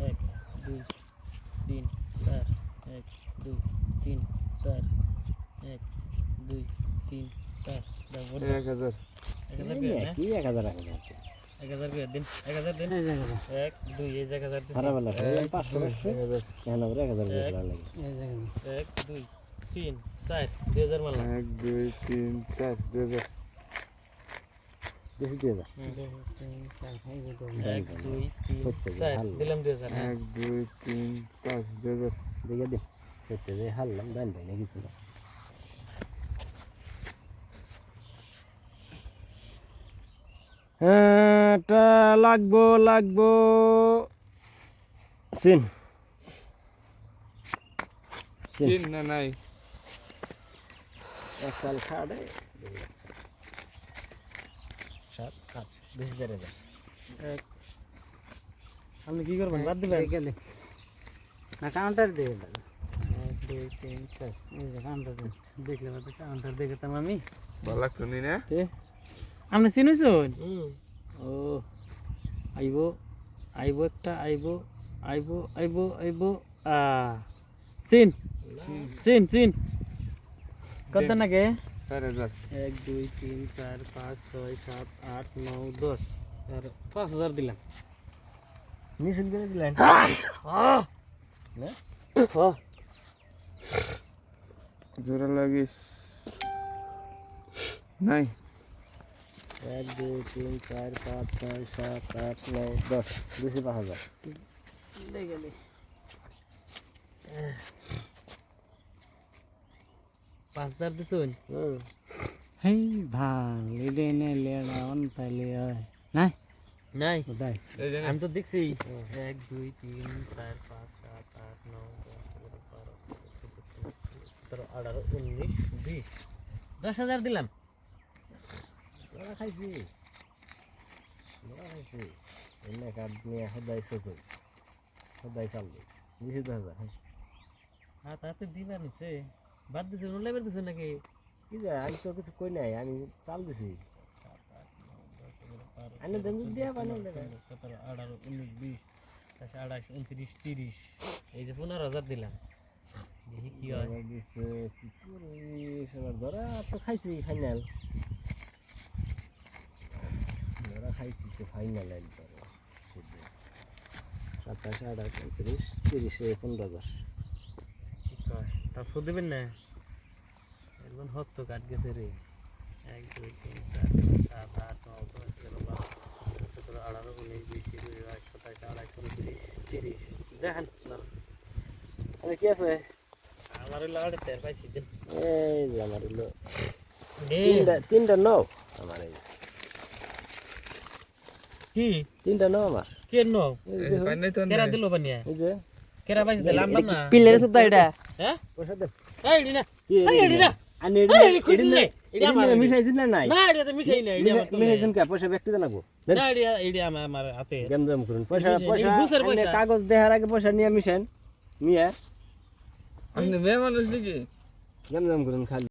এক দুই তিন চার এক দুই তিন চার এক দুই তিন চার 1000 কি 1000 1000 করে দিন 1000 দিন এক দুই এই জায়গা 1000 দিন খারাপ লাগে 500 কেন বলে 1000 লাগে এক দুই তিন চার 2000 মারলাম 1 2 3 4 2000 বেশি দিয়ে যা এক দুই তিন চার দিলাম 2000 1 2 3 4 2000 দেখে দে সেটা যে হারলাম দান ভাই না কিছু না হ্যাঁ টা লাগবো সিন তিন না নাই এক সাল খাড়ে 7 8 বেশি জেরে যা এক আপনি কি করবেন বাদ দিবেন গেলে না কাউন্টার দে 1 2 3 4 এই যে কাউন্টার দেখলে তো কাউন্টার দেখতাম আমি ভালো লাগতো নি না আপনি চিনুছেন ও আইবো একটা আইবো চিন কত নাকি 4000 1 2 3 4 5 6 7 8 9 10 আর 5000 দিলাম নিশুন করে দিলেন না জোড়া লাগিস নাই 1 2 3 4 5 6 7 8 9 10 বেশি 5000 গেলে 5000 দিছুন হেই ভাঙ লিলে নে লেনা অন পাইলে হয় নাই নাই কোথায় এই যে আমি তো দেখছি 1 2 3 4 5 7 8 9 10 11 12 13 14 15 16 17 18 19 20 10000 দিলাম ওরা খাইছি এনে কাট নিয়ে সদাই সকই সদাই চালবে 20000 হ্যাঁ তাতে দিবা নিছে বাদ দিছে লেবার দিছে নাকি কি যায় আমি তো কিছু কই নাই আমি চাল দিছি আনে দেন দিয়া বানাই দেবে 17 18 19 20 28 29 30 এই যে 15000 দিলাম দেখি কি হয় দিছে কি করে সবার ধরা তো খাইছি ফাইনাল ধরা খাইছি তো ফাইনাল একবার 27 28 29 30 15000 ঠিক হয় তা শোধ দেবেন না একদম হত তো কাট গেছে রে 1 2 3 4 7 8 9 10 11 12 17 18 19 20 21 27 28 29 30 দেখেন আরে কি আছে আমার লাগাতে তেল পাইছি দিন এই যে আমার হলো তিনটা নাও আমার এই কি তিনটা নাও আমার কে নো পাই নাই তো কেরা দিল বানিয়া এই যে কেরা পাইছে দিলাম না পিলের সুদ্ধা এটা হ্যাঁ পয়সা দে এই দিনা এই দিনা আনি এটা আমার মিশাইছিস না নাই না এটা তো মিশাই না এটা আমার মিশাইছেন কা পয়সা ব্যক্তি জানাবো না এটা আমার হাতে গেম গেম করুন পয়সা মিশাই, ঘুষের পয়সা। কাগজ দেখার আগে পয়সা নিয়ে মিশেন নিয়ে আপনি মেয়ে মানুষ নাকি গেম গেম করুন খালি